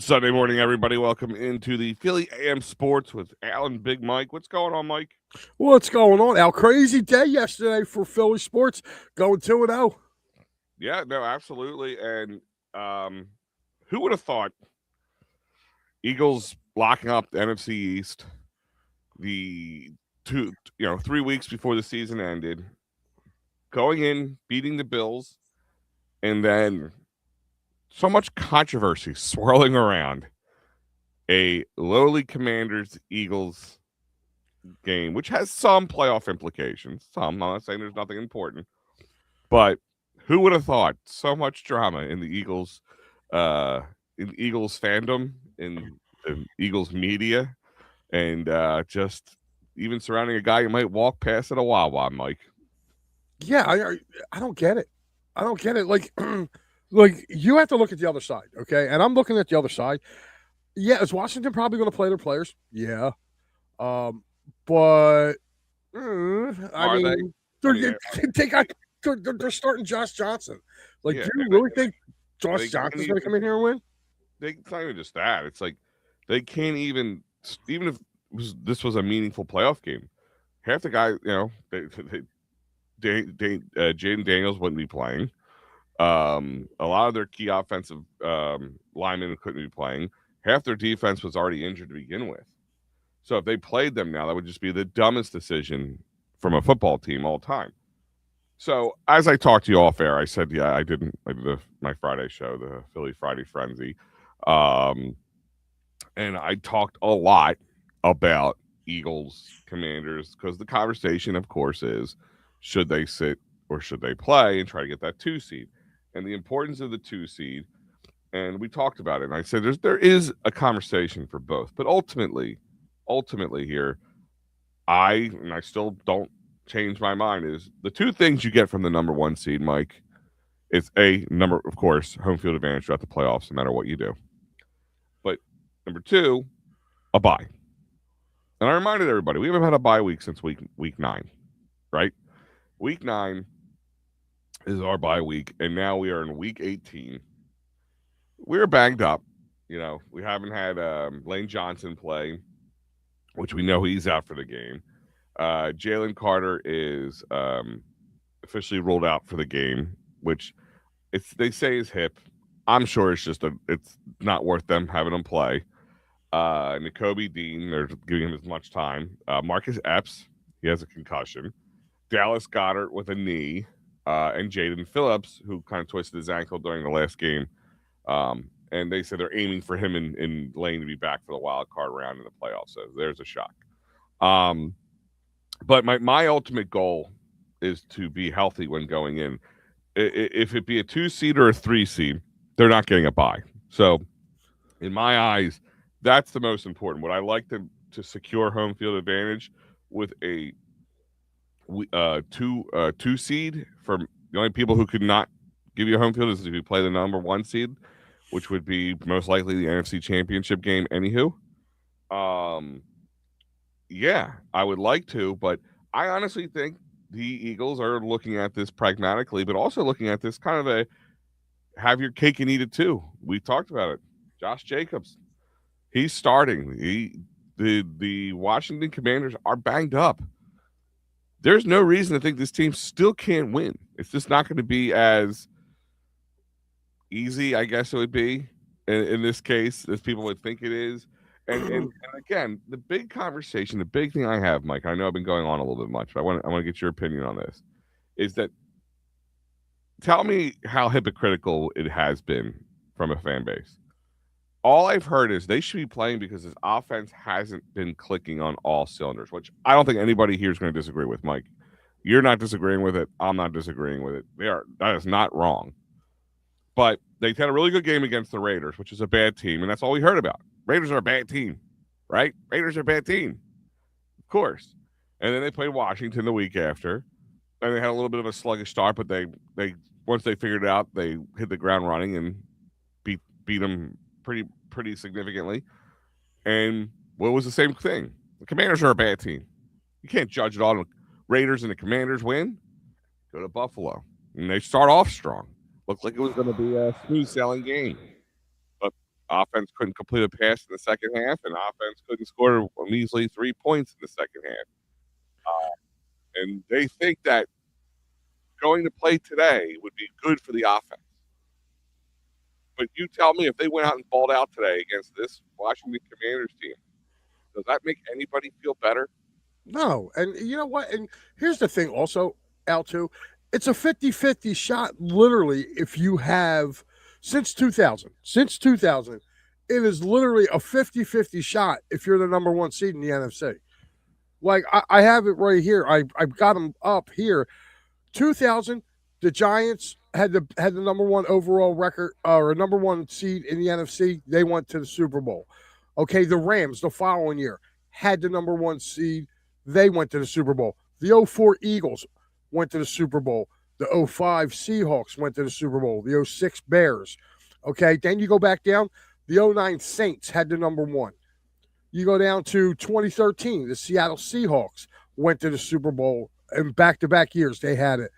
Good Sunday morning, everybody. Welcome into the Philly AM Sports with Alan Big Mike. What's going on, Mike? What's going on? Al, crazy day yesterday for Philly sports, going 2-0. Yeah, no, absolutely. And um, who would have thought Eagles locking up the NFC East the 3 weeks before the season ended, going in, beating the Bills, and then so much controversy swirling around a lowly Commanders Eagles game, which has some playoff implications. Some, I'm not saying there's nothing important, but who would have thought so much drama in the Eagles, fandom, in the Eagles media, and just even surrounding a guy you might walk past at a Wawa, Mike. Yeah, I don't get it. I don't get it. Like you have to look at the other side, okay? And I'm looking at the other side. Yeah, is Washington probably going to play their players? Yeah, but I Are they? mean, I they're mean, they got they're starting Josh Johnson. Like, yeah, do you really think they Josh can't Johnson's going even. to come in here and win? It's not even just that. It's like they can't even if this was a meaningful playoff game. Half the guys, Jaden Daniels wouldn't be playing. A lot of their key offensive linemen couldn't be playing. Half their defense was already injured to begin with. So if they played them now, that would just be the dumbest decision from a football team all time. So as I talked to you off air, I said, yeah, I did my Friday show, the Philly Friday Frenzy, um, and I talked a lot about Eagles Commanders because the conversation, of course, is should they sit or should they play and try to get that 2 seed, and the importance of the 2 seed. And we talked about it, and I said there is a conversation for both, but ultimately here, I still don't change my mind, is the two things you get from the number 1 seed, Mike. It's of course, home field advantage throughout the playoffs, no matter what you do. But number two, a bye. And I reminded everybody, we haven't had a bye week since week 9, right? Week 9 is our bye week, and now we are in week 18. We're banged up. We haven't had Lane Johnson play, which we know he's out for the game. Jalen Carter is officially ruled out for the game, which they say is hip. I'm sure it's not worth them having him play. N'Kobe Dean, they're giving him as much time. Marcus Epps, he has a concussion. Dallas Goedert with a knee, and Jaden Phillips, who kind of twisted his ankle during the last game. And they said they're aiming for him in Lane to be back for the wild card round in the playoffs. So there's a shock. But my ultimate goal is to be healthy when going in. If it be a 2 seed or a 3 seed, they're not getting a bye. So in my eyes, that's the most important. Would I like to secure home field advantage with a 2 seed? For the only people who could not give you a home field is if you play the number 1 seed, which would be most likely the NFC Championship game. Anywho, yeah, I would like to, but I honestly think the Eagles are looking at this pragmatically, but also looking at this kind of a have your cake and eat it too. We talked about it. Josh Jacobs, he's starting. The Washington Commanders are banged up. There's no reason to think this team still can't win. It's just not going to be as easy, I guess it would be in this case, as people would think it is. And again, the big conversation, the big thing I have, Mike, I know I've been going on a little bit much, but I want to get your opinion on this, is that tell me how hypocritical it has been from a fan base. All I've heard is they should be playing because his offense hasn't been clicking on all cylinders, which I don't think anybody here is going to disagree with, Mike. You're not disagreeing with it. I'm not disagreeing with it. That is not wrong. But they had a really good game against the Raiders, which is a bad team, and that's all we heard about. Raiders are a bad team, right? Raiders are a bad team, of course. And then they played Washington the week after, and they had a little bit of a sluggish start, but they once they figured it out, they hit the ground running and beat them pretty significantly. And what was the same thing? The Commanders are a bad team. You can't judge it all. The Raiders and the Commanders win. Go to Buffalo, and they start off strong. Looked like it was going to be a smooth sailing game. But Offense couldn't complete a pass in the second half, and offense couldn't score a measly 3 points in the second half. And they think that going to play today would be good for the offense. But you tell me if they went out and balled out today against this Washington Commanders team, does that make anybody feel better? No. And you know what? And here's the thing also, Al, too. It's a 50-50 shot, literally, if you have since 2000, it is literally a 50-50 shot if you're the number one seed in the NFC. Like, I have it right here. I've got them up here. 2000, the Giants had the number one overall record or number one seed in the NFC. They went to the Super Bowl. Okay, the Rams the following year had the number one seed. They went to the Super Bowl. The '04 Eagles went to the Super Bowl. The '05 Seahawks went to the Super Bowl. The '06 Bears. Okay, then you go back down. The '09 Saints had the number one. You go down to 2013, the Seattle Seahawks went to the Super Bowl in back-to-back years. They had it.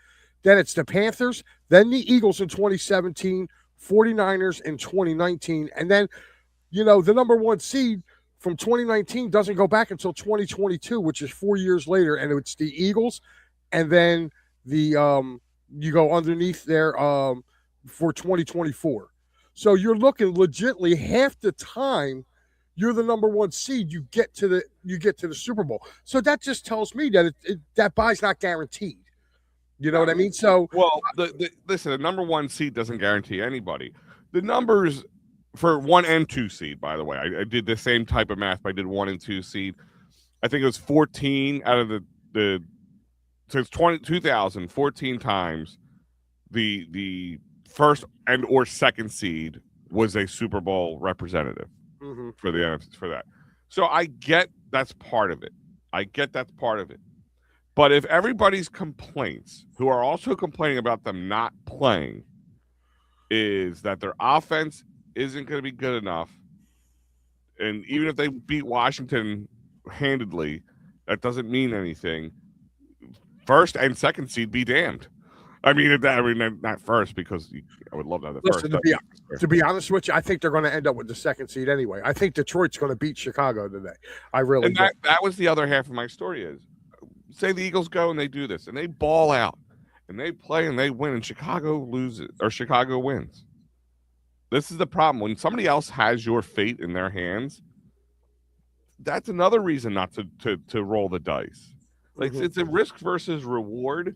Then it's the Panthers, then the Eagles in 2017, 49ers in 2019, and then, the number one seed from 2019 doesn't go back until 2022, which is 4 years later, and it's the Eagles, and then you go underneath there for 2024. So you're looking legitly half the time you're the number one seed, you get to the Super Bowl. So that just tells me that that bye's not guaranteed. You know what I mean? So listen, the number one seed doesn't guarantee anybody. The numbers for 1 and 2 seed, by the way, I did the same type of math. I did 1 and 2 seed. I think it was 14 out of the since 2000, 14 times the first and or second seed was a Super Bowl representative. For the NFC for that. So I get that's part of it. But if everybody's complaints, who are also complaining about them not playing, is that their offense isn't going to be good enough, and even if they beat Washington handedly, that doesn't mean anything. First and second seed be damned. I mean, not first because I would love to have the Listen, first. To be honest with you, I think they're going to end up with the second seed anyway. I think Detroit's going to beat Chicago today. I really do. That was the other half of my story is, say the Eagles go and they do this and they ball out and they play and they win and Chicago loses or Chicago wins. This is the problem. When somebody else has your fate in their hands, that's another reason not to roll the dice. Like it's a risk versus reward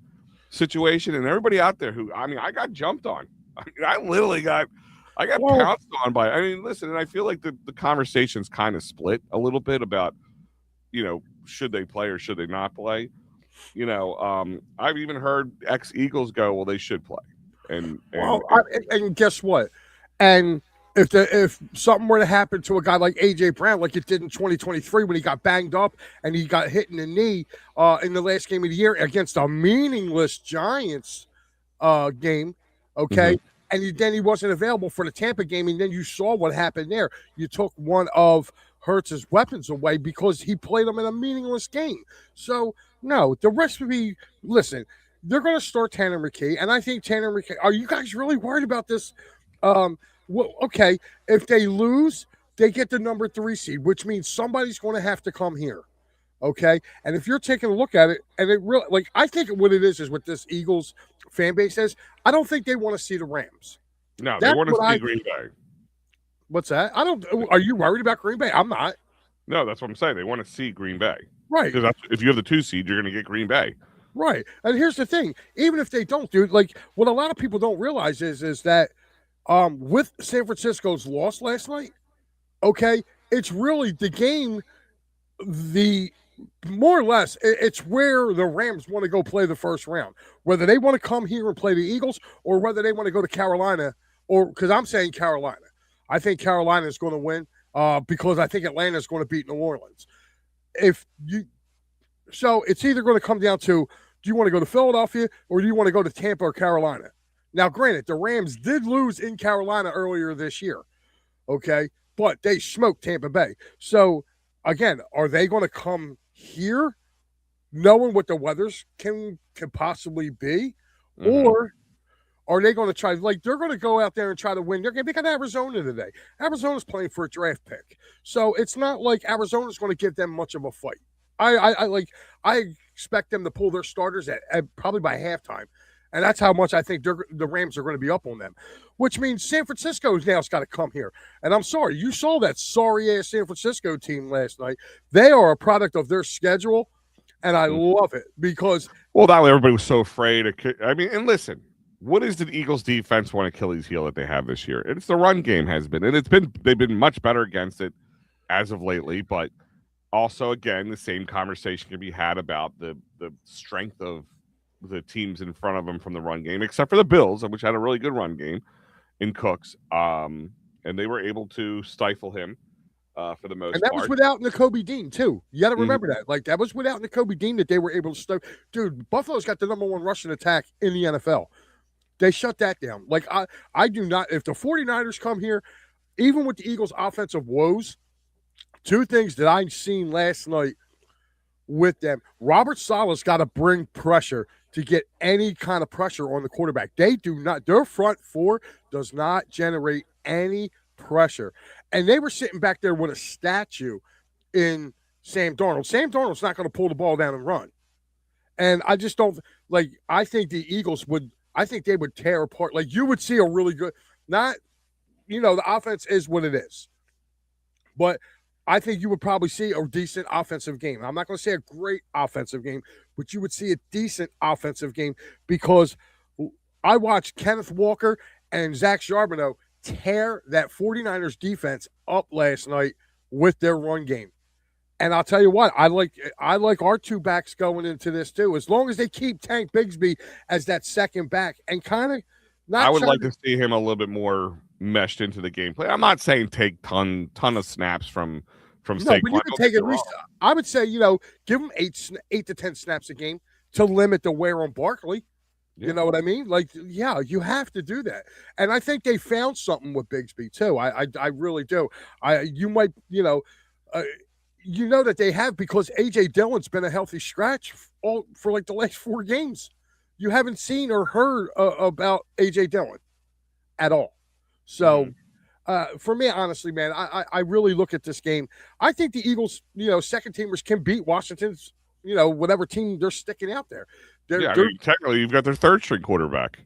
situation, and everybody out there I got jumped on. I literally got pounced on by. Listen, and I feel like the conversation's kind of split a little bit about, should they play or should they not play? I've even heard ex-Eagles go, well, they should play. And guess what? And if something were to happen to a guy like A.J. Brown, like it did in 2023 when he got banged up and he got hit in the knee in the last game of the year against a meaningless Giants game, okay? And then he wasn't available for the Tampa game, and then you saw what happened there. You took one of Hurts's weapons away because he played them in a meaningless game. So, no, the rest would be, listen, they're going to start Tanner McKee, and I think Tanner McKee, are you guys really worried about this? Well, okay, if they lose, they get the number 3 seed, which means somebody's going to have to come here. Okay, and if you're taking a look at it, and it really, I think what it is what this Eagles fan base is. I don't think they want to see the Rams. No, they want to see Green Bay. What's that? Are you worried about Green Bay? I'm not. No, that's what I'm saying. They want to see Green Bay, right? Because if you have the 2 seed, you're going to get Green Bay, right? And here's the thing: even if they don't, dude, what a lot of people don't realize is that. With San Francisco's loss last night, okay, it's really the game, more or less, it's where the Rams want to go play the first round. Whether they want to come here and play the Eagles or whether they want to go to Carolina, because I'm saying Carolina. I think Carolina is going to win because I think Atlanta is going to beat New Orleans. So it's either going to come down to, do you want to go to Philadelphia or do you want to go to Tampa or Carolina? Now, granted, the Rams did lose in Carolina earlier this year, okay? But they smoked Tampa Bay. So, again, are they going to come here knowing what the weathers can possibly be? Or are they going to try? Like they're going to go out there and try to win. They got Arizona today. Arizona's playing for a draft pick, so it's not like Arizona's going to give them much of a fight. I expect them to pull their starters at probably by halftime. And that's how much I think the Rams are going to be up on them, which means San Francisco's now's got to come here. And I'm sorry, you saw that sorry ass San Francisco team last night. They are a product of their schedule, and I love it because. Well, now everybody was so afraid. I mean, and listen, what is the Eagles' defense one Achilles heel that they have this year? It's the run game has been, and they've been much better against it as of lately. But also, again, the same conversation can be had about the strength of the teams in front of them from the run game, except for the Bills, which had a really good run game in Cooks, and they were able to stifle him for the most part. And that was without Nakobe Dean, too. You got to remember that. Like, that was without Nakobe Dean that they were able to stifle. Dude, Buffalo's got the number one rushing attack in the NFL. They shut that down. Like, I do not – if the 49ers come here, even with the Eagles' offensive woes, two things that I seen last night with them. Robert Saleh's got to bring pressure to get any kind of pressure on the quarterback. They do not – their front four does not generate any pressure. And they were sitting back there with a statue in Sam Darnold. Sam Darnold's not going to pull the ball down and run. And I just don't – like, I think the Eagles would – I think they would tear apart. Like, you would see a really good – not – the offense is what it is. But – I think you would probably see a decent offensive game. I'm not going to say a great offensive game, but you would see a decent offensive game because I watched Kenneth Walker and Zach Charbonneau tear that 49ers defense up last night with their run game. And I'll tell you what, I like our two backs going into this too, as long as they keep Tank Bigsby as that second back and kind of not. I would like to see him a little bit more meshed into the gameplay. I'm not saying take ton of snaps from no, Saquon. But you can take at least. I would say give him 8 to 10 snaps a game to limit the wear on Barkley. Yeah. You know what I mean? Like, yeah, you have to do that. And I think they found something with Bigsby too. I really do. You might that they have because AJ Dillon's been a healthy scratch for like the last 4 games. You haven't seen or heard about AJ Dillon at all. So. For me, honestly, man, I really look at this game. I think the Eagles, second teamers can beat Washington's, whatever team they're sticking out there. Technically, you've got their third string quarterback.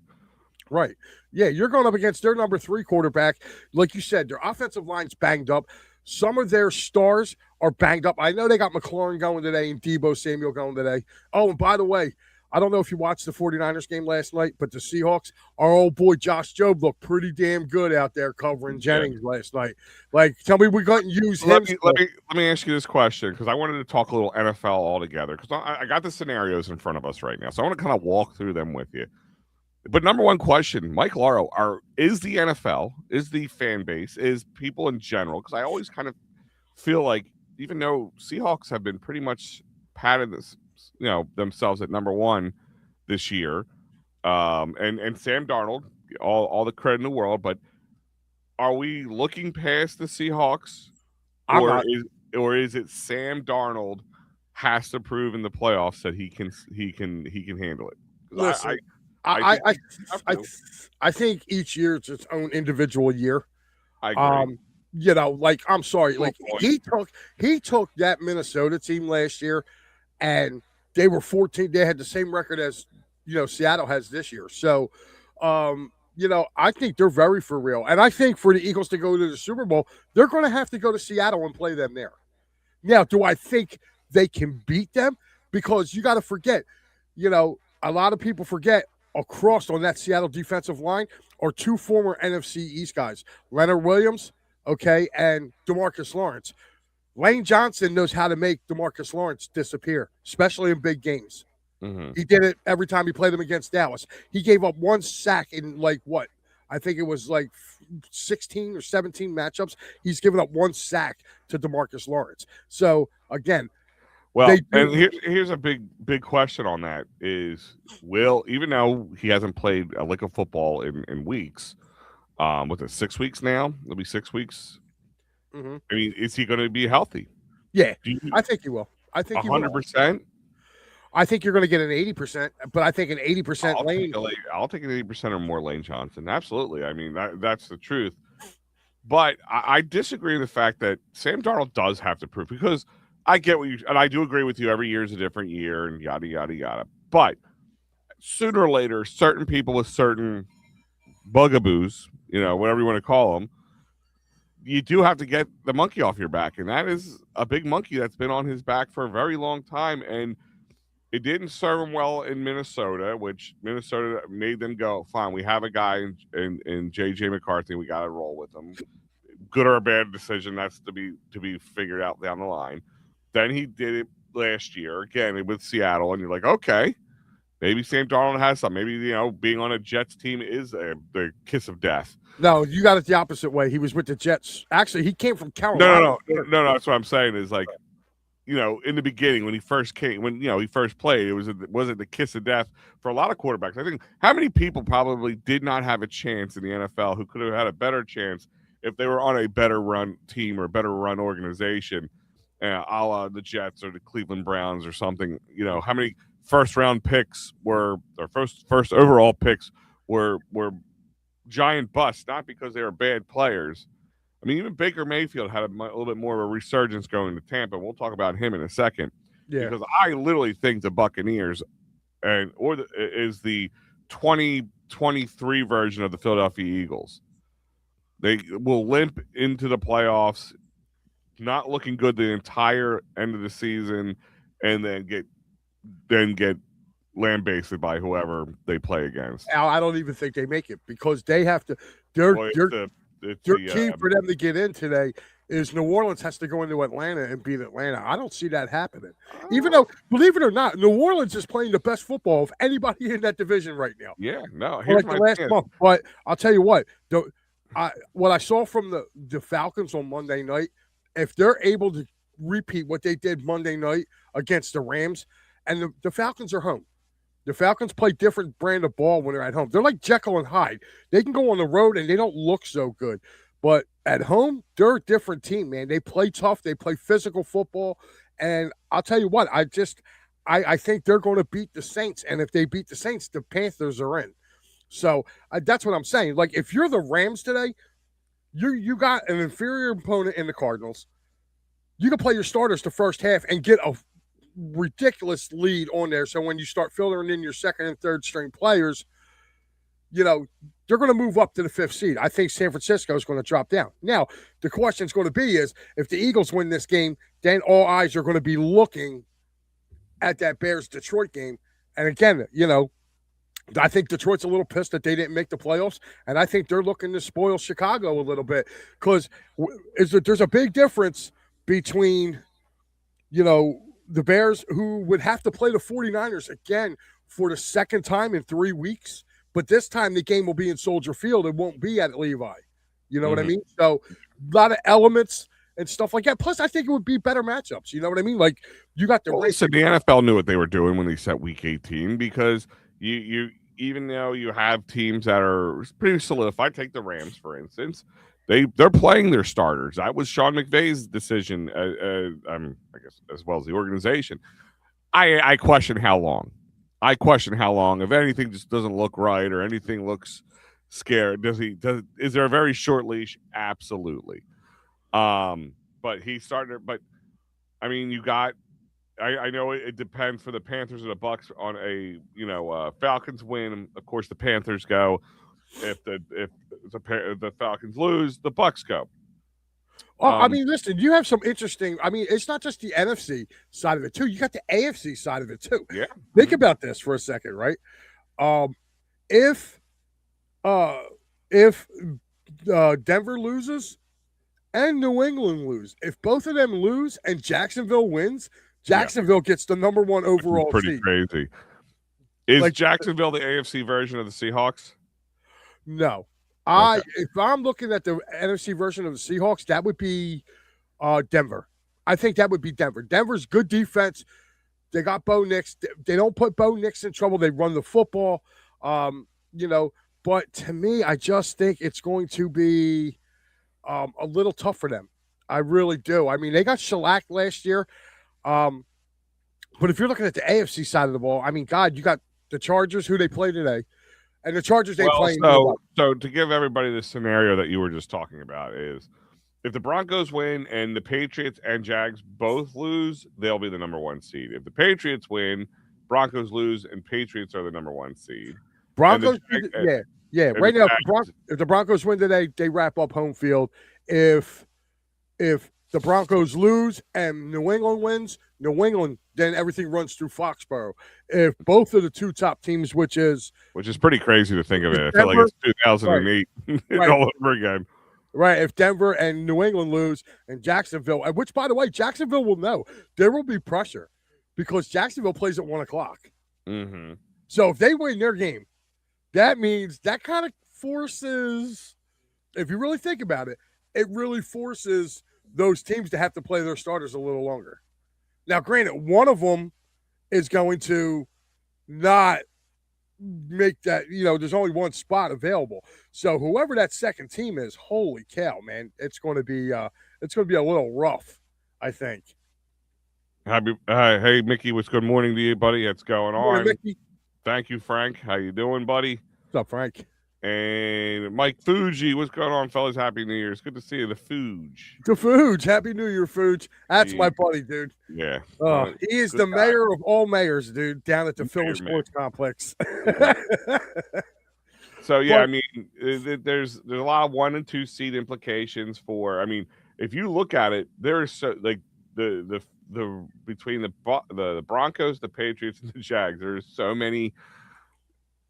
Right. Yeah, you're going up against their number 3 quarterback. Like you said, their offensive line's banged up. Some of their stars are banged up. I know they got McLaurin going today and Deebo Samuel going today. Oh, and by the way, I don't know if you watched the 49ers game last night, but the Seahawks, our old boy Josh Jobe looked pretty damn good out there covering Jennings last night. Like, tell me we couldn't use him. Let me ask you this question because I wanted to talk a little NFL altogether because I got the scenarios in front of us right now. So I want to kind of walk through them with you. But number one question, Mike Laro, is the NFL, is the fan base, is people in general, because I always kind of feel like even though Seahawks have been pretty much patted this, themselves at number 1 this year, and Sam Darnold, all the credit in the world, but are we looking past the Seahawks, or is it Sam Darnold has to prove in the playoffs that he can handle it? Listen, I think each year it's its own individual year. I agree. I'm sorry, like he took that Minnesota team last year, and they were 14. They had the same record as Seattle has this year. So, I think they're very for real. And I think for the Eagles to go to the Super Bowl, they're going to have to go to Seattle and play them there. Now, do I think they can beat them? Because you got to forget, a lot of people forget across on that Seattle defensive line are 2 former NFC East guys, Leonard Williams, and DeMarcus Lawrence. Lane Johnson knows how to make DeMarcus Lawrence disappear, especially in big games. Mm-hmm. He did it every time he played him against Dallas. He gave up 1 sack in I think it was 16 or 17 matchups. He's given up 1 sack to DeMarcus Lawrence. So, again, and here's a big question on that is, even though he hasn't played a lick of football in weeks, with it 6 weeks now? It'll be 6 weeks. Mm-hmm. I mean, is he going to be healthy? Yeah, I think he will. I think 100%. I think you're going to get an 80%, but I think an 80% I'll take Lane. I'll take an 80% or more Lane Johnson. Absolutely. I mean that's the truth. But I disagree with the fact that Sam Darnold does have to prove because I get what you and I do agree with you. Every year is a different year and yada yada yada. But sooner or later, certain people with certain bugaboos, whatever you want to call them, you do have to get the monkey off your back, and that is a big monkey that's been on his back for a very long time, and it didn't serve him well in Minnesota, which Minnesota made them go, fine, we have a guy in J.J. McCarthy, we got to roll with him. Good or a bad decision, that's to be figured out down the line. Then he did it last year again with Seattle, and you're like, okay, maybe Sam Darnold has some. Maybe being on a Jets team is the kiss of death. No, you got it the opposite way. He was with the Jets. Actually, he came from Carolina. No. That's what I'm saying is like, in the beginning when he first came, when he first played, it wasn't the kiss of death for a lot of quarterbacks. I think how many people probably did not have a chance in the NFL who could have had a better chance if they were on a better run team or a better run organization, a la the Jets or the Cleveland Browns or something. How many first round picks or first overall picks were giant busts, not because they were bad players. I mean, even Baker Mayfield had a little bit more of a resurgence going to Tampa. We'll talk about him in a second, because I literally think the Buccaneers is the 2023 version of the Philadelphia Eagles. They will limp into the playoffs, not looking good the entire end of the season, and then get lambasted by whoever they play against. Al, I don't even think they make it because they have to. Their key for them to get in today is New Orleans has to go into Atlanta and beat Atlanta. I don't see that happening. Even though, believe it or not, New Orleans is playing the best football of anybody in that division right now. Yeah, no, here's like the last month. But I'll tell you what, what I saw from the Falcons on Monday night, if they're able to repeat what they did Monday night against the Rams, and the Falcons are home. The Falcons play different brand of ball when they're at home. They're like Jekyll and Hyde. They can go on the road and they don't look so good. But at home, they're a different team, man. They play tough. They play physical football. And I'll tell you what, I think they're going to beat the Saints. And if they beat the Saints, the Panthers are in. So that's what I'm saying. Like, if you're the Rams today, you got an inferior opponent in the Cardinals. You can play your starters the first half and get a ridiculous lead on there. So when you start filtering in your second and third string players, they're going to move up to the fifth seed. I think San Francisco is going to drop down. Now, the question is going to be is if the Eagles win this game, then all eyes are going to be looking at that Bears-Detroit game. And again, I think Detroit's a little pissed that they didn't make the playoffs, and I think they're looking to spoil Chicago a little bit because there's a big difference between, the Bears, who would have to play the 49ers again for the second time in 3 weeks. But this time the game will be in Soldier Field. It won't be at Levi. You know what I mean? So a lot of elements and stuff like that. Plus, I think it would be better matchups. You know what I mean? Like, you got the race. Listen, the NFL knew what they were doing when they set Week 18 because you even though you have teams that are pretty solidified, take the Rams, for instance. They're playing their starters. That was Sean McVay's decision, I guess, as well as the organization. I question how long. If anything just doesn't look right or anything looks scared, is there a very short leash? Absolutely. But he started. But I mean, you got. I know it depends for the Panthers or the Bucks on a Falcons win. Of course, the Panthers go. If the Falcons lose, the Bucks go. I mean, listen, you have some interesting. I mean, it's not just the NFC side of it too. You got the AFC side of it too. Yeah. Think about this for a second, right? If Denver loses and New England lose, if both of them lose and Jacksonville wins, Jacksonville gets the number one overall pretty seed. Crazy. Is Jacksonville the AFC version of the Seahawks? No. If I'm looking at the NFC version of the Seahawks, that would be Denver. I think that would be Denver. Denver's good defense. They got Bo Nix. They don't put Bo Nix in trouble. They run the football. But to me, I just think it's going to be a little tough for them. I really do. I mean, they got shellacked last year. But if you're looking at the AFC side of the ball, I mean, God, you got the Chargers who they play today, and the Chargers they Well, play. You know what? so to give everybody the scenario that you were just talking about is if the Broncos win and the Patriots and Jags both lose, they'll be the number one seed. If the Patriots win, Broncos lose, and Patriots are the number one seed. And the Broncos, Jag- yeah, yeah. and the Right now, Jags, if the Broncos win today, they wrap up home field. If the Broncos lose and New England wins, New England, then everything runs through Foxborough. If both of the two top teams, which is pretty crazy to think of it. I feel like Denver, it's 2008 right, all over again. right. If Denver and New England lose and Jacksonville, which by the way, Jacksonville will know there will be pressure because Jacksonville plays at 1:00. Mm-hmm. So if they win their game, that means that kind of forces, if you really think about it, it really forces those teams to have to play their starters a little longer. Now, granted, one of them is going to not make that, there's only one spot available. So whoever that second team is, holy cow, man, it's going to be a little rough, I think. Hey, Mickey, what's good morning to you, buddy? What's going Good morning, on? Mickey. Thank you, Frank. How you doing, buddy? What's up, Frank? And Mike Fuji, what's going on, fellas? Happy New Year. It's good to see you, the Fuge. The Foods. Happy New Year, Foods. That's my Jeez. buddy, dude. Yeah. He is Good the guy. mayor of all mayors, dude, down at the Philly Mayor, Sports Complex. So yeah, But- I mean, there's a lot of 1 and 2 seed implications for. I mean, if you look at it, there's so like the between the Broncos, the Patriots, and the Jags. There's so many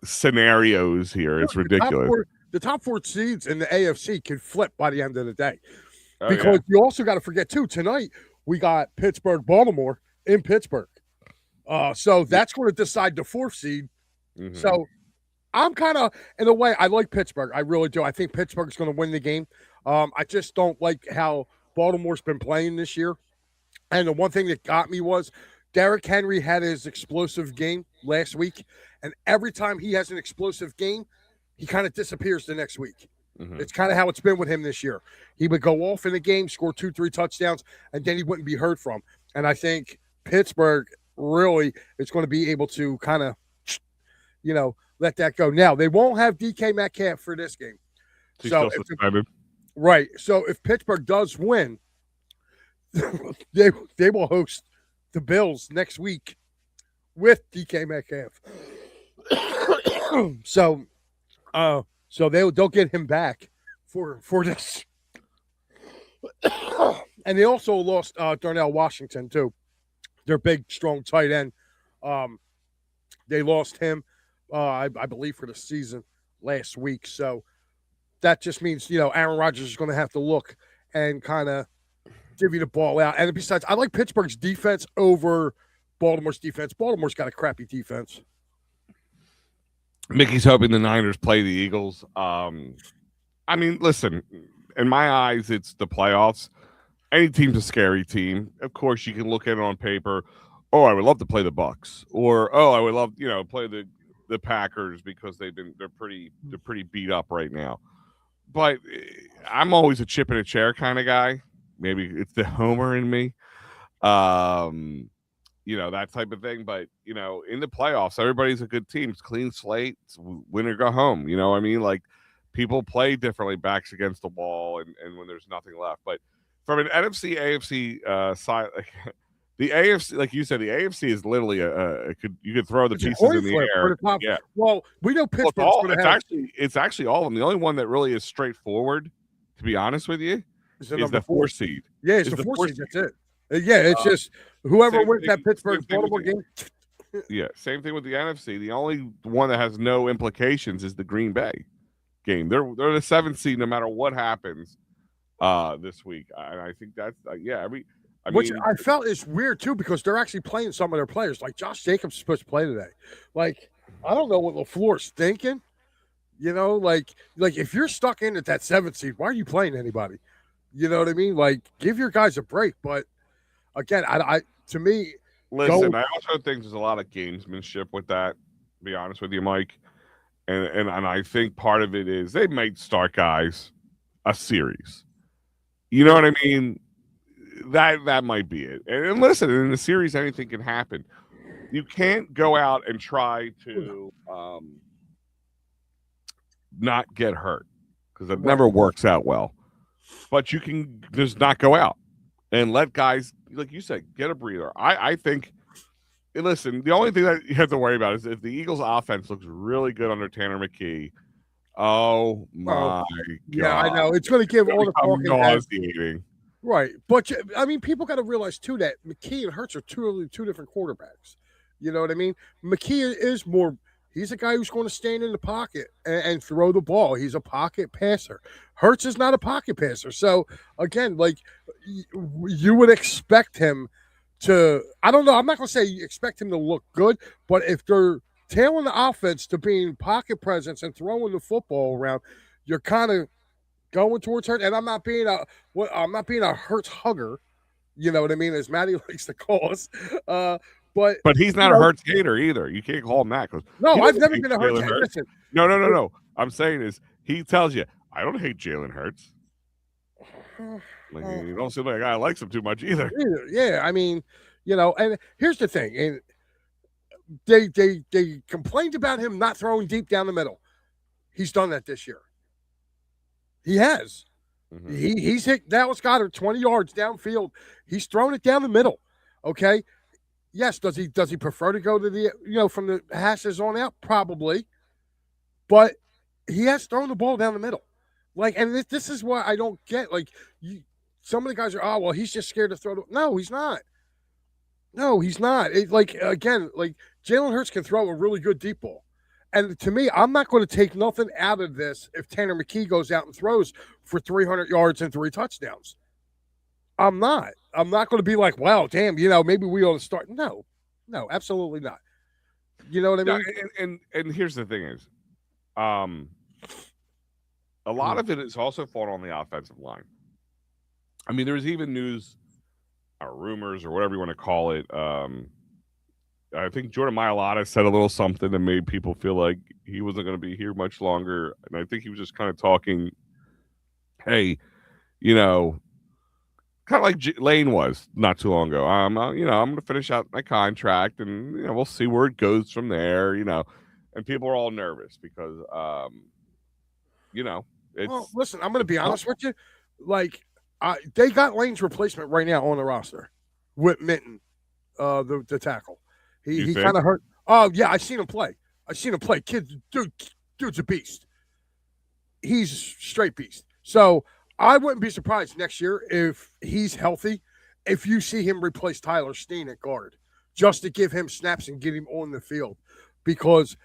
scenarios here. It's ridiculous. The top four seeds in the AFC can flip by the end of the day. Oh, Because you also got to forget, too, tonight we got Pittsburgh, Baltimore in Pittsburgh. So that's going to decide the fourth seed. yeah. Mhm. So I'm kind of, in a way, I like Pittsburgh. I really do. I think Pittsburgh's going to win the game. I just don't like how Baltimore's been playing this year. And the one thing that got me was Derrick Henry had his explosive game last week. And every time he has an explosive game, he kind of disappears the next week. Mhm. It's kind of how it's been with him this year. He would go off in the game, score 2-3 touchdowns, and then he wouldn't be heard from. And I think Pittsburgh really is going to be able to kind of, let that go. Now, they won't have DK Metcalf for this game. He's So still suspended. Right. So if Pittsburgh does win, they will host the Bills next week with DK Metcalf. So they'll get him back for this. And they also lost Darnell Washington too, their big strong tight end. They lost him, I believe, for the season last week. So that just means Aaron Rodgers is going to have to look and kind of give you the ball out. And besides, I like Pittsburgh's defense over Baltimore's defense. Baltimore's got a crappy defense. Mickey's hoping the Niners play the Eagles. I mean, listen, in my eyes, it's the playoffs. Any team's a scary team. Of course, you can look at it on paper. Oh, I would love to play the Bucks, or I would love play the Packers because they're pretty beat up right now. But I'm always a chip in a chair kind of guy. Maybe it's the homer in me. That type of thing. But, in the playoffs, everybody's a good team. It's clean slate. It's win or go home. You know what I mean? Like, people play differently backs against the wall and when there's nothing left. But from an NFC, AFC side, the AFC, like you said, the AFC is literally you could throw the pieces in the air. Yeah. Well, we know Pittsburgh's going to have. It's actually all of them. The only one that really is straightforward, to be honest with you, is the 4 seed. Yeah, it's the 4 seed. That's it. Yeah, it's just whoever wins that Pittsburgh Baltimore game. Yeah, same thing with the NFC. The only one that has no implications is the Green Bay game. They're the 7th seed no matter what happens this week. And I think that's Which I felt is weird too because they're actually playing some of their players. Like Josh Jacobs is supposed to play today. Like I don't know what LaFleur's thinking. Like if you're stuck in at that 7th seed, why are you playing anybody? You know what I mean? Like give your guys a break. But again, to me, listen, I also think there's a lot of gamesmanship with that. To be honest with you, Mike, and I think part of it is they might start guys a series. You know what I mean? that might be it. And listen, in the series, anything can happen. You can't go out and try to not get hurt because it Right. never works out well. But you can just not go out and let guys, like you said, get a breather. I think. Listen, the only thing that you have to worry about is if the Eagles' offense looks really good under Tanner McKee. Oh Oh, my yeah, I god, know. It's going to it's give going all to the become talking heads. nauseating. Right. But, I mean, people got to realize, too, that McKee and Hurts are two different quarterbacks. You know what I mean? McKee is more, he's a guy who's going to stand in the pocket and throw the ball. He's a pocket passer. Hurts is not a pocket passer. So, again, like, you would expect him to, I don't know, I'm not going to say you expect him to look good, but if they're tailing the offense to being pocket presence and throwing the football around, you're kind of going towards Hurts. And I'm not being a Hurts hugger, you know what I mean, as Matty likes to call us. But But he's you not a know, Hurts hater either. You can't call him that because no, he I've doesn't never hate been a Hurts. Jalen Hurts. Listen, No, no, no, no. I'm saying is he tells you I don't hate Jalen Hurts. Like you don't seem like a guy who likes him too much either. yeah, I mean, and here's the thing, and they complained about him not throwing deep down the middle. He's done that this year. He has. Mm-hmm. He's hit Dallas Goedert 20 yards downfield. He's thrown it down the middle. Okay. Yes, does he prefer to go to the from the hashes on out? Probably. But he has thrown the ball down the middle. Like, and this is what I don't get. Like, some of the guys are, oh well, he's just scared to throw. No, he's not. No, he's not. Like again, like Jalen Hurts can throw a really good deep ball. And to me, I'm not going to take nothing out of this if Tanner McKee goes out and throws for 300 yards and 3 touchdowns. I'm not. I'm not going to be like, wow, damn, maybe we ought to start. No, absolutely not. You know what I mean? And here's the thing is, a lot of it is also fought on the offensive line. I mean, there's even news or rumors or whatever you want to call it. I think Jordan Mailata said a little something that made people feel like he wasn't going to be here much longer. And I think he was just kind of talking, hey, kind of like Lane was not too long ago. I'm going to finish out my contract and, we'll see where it goes from there, and people are all nervous because, it's. Well, listen, I'm going to be honest with you. Like, they got Lane's replacement right now on the roster with Minton, the tackle. He kind of hurt. Oh yeah, I seen him play. Dude's a beast. He's straight beast. So I wouldn't be surprised next year if he's healthy, if you see him replace Tyler Steen at guard, just to give him snaps and get him on the field, because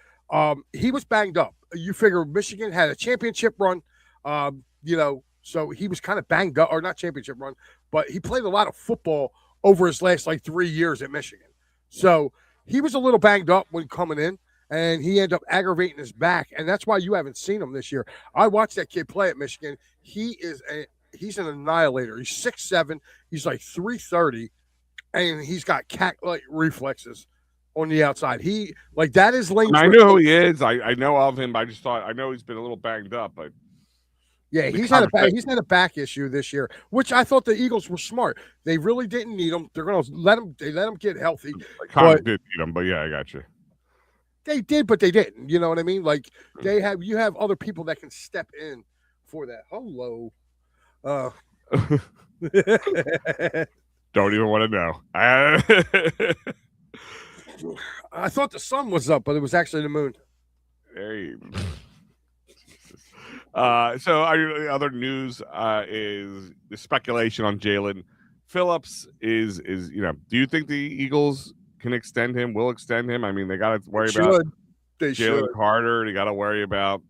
he was banged up. You figure Michigan had a championship run, so he was kind of banged up, or not championship run, but he played a lot of football over his last 3 years at Michigan. So he was a little banged up when coming in, and he ended up aggravating his back, and that's why you haven't seen him this year. I watched that kid play at Michigan. He's an annihilator. He's 6'7", he's 330, and he's got cat-like reflexes on the outside. He that is Lane. I know who he is. I know of him. But I know he's been a little banged up, but yeah, he's had a back issue this year, which I thought the Eagles were smart. They really didn't need him. They're going to let him get healthy. I kind of did need him, but yeah, I got you. They did, but they didn't. You know what I mean? Like you have other people that can step in for that. Hello. Don't even want to know. I thought the sun was up, but it was actually the moon. There you. So other news is the speculation on Jalen Phillips is do you think the Eagles can extend him, will extend him? I mean, they got to worry about Jalen Carter. They got to worry about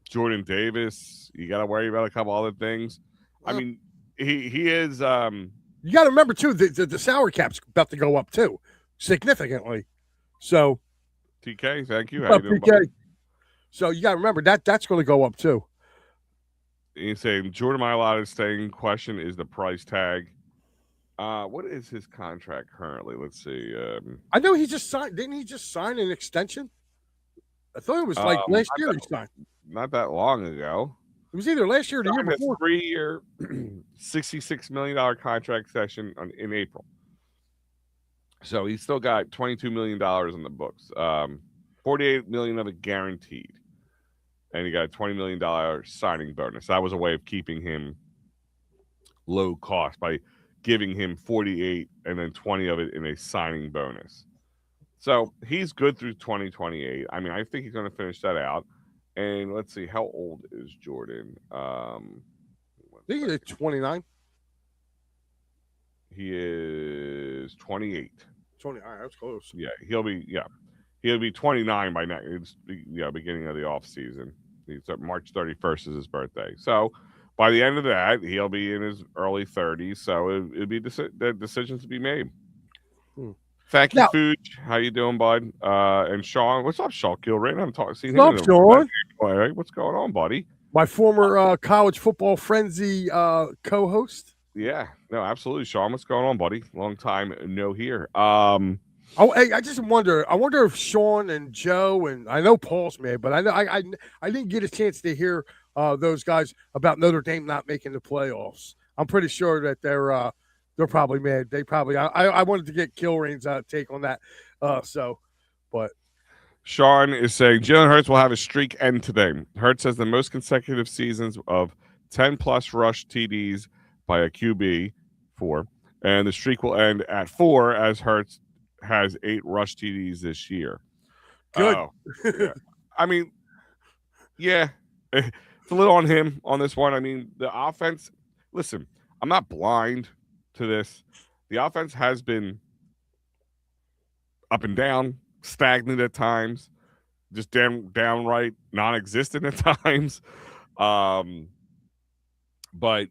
Jordan Davis. You got to worry about a couple other things. I mean, he is. You got to remember too, the salary cap's about to go up too, significantly. So, TK, thank you. How you doing, TK. So you got to remember that's going to go up too. You're saying Jordan Mailata's staying question is the price tag. What is his contract currently? Let's see. I know he just signed. Didn't he just sign an extension? I thought it was last year he signed. Not that long ago. It was either last year or the year Signed a before. 3-year, $66 million contract session in April. So he's still got $22 million in the books. $48 million of it guaranteed. And he got a $20 million signing bonus. That was a way of keeping him low cost by giving him 48 and then 20 of it in a signing bonus. So he's good through 2028. I mean, I think he's going to finish that out. And let's see, how old is Jordan? I think he's 29. He is 28. 20. All right, that's close. Yeah, he'll be 29 by next. Beginning of the off season. March 31st is his birthday. So by the end of that, he'll be in his early 30s. So it'd be the decisions to be made. Thank you, Now, Fuge. How you doing, bud? And Sean, what's up, Sean Gilrain? I haven't seen him. What's up, Sean? What's going on, buddy? My former college football frenzy co-host. Yeah, no, absolutely, Sean. What's going on, buddy? Long time no hear. Hey, I just wonder. I wonder if Sean and Joe and I know Paul's mad, but I didn't get a chance to hear those guys about Notre Dame not making the playoffs. I'm pretty sure that they're probably mad. They probably. I wanted to get Kilrain's take on that. But Sean is saying Jalen Hurts will have a streak end today. Hurts has the most consecutive seasons of 10 plus rush TDs by a QB 4, and the streak will end at 4 as Hurts has 8 rush TDs this year. Good. Yeah. I mean, yeah, it's a little on him on this one. I mean, the offense. Listen, I'm not blind to this. The offense has been up and down, stagnant at times, just downright non-existent at times. But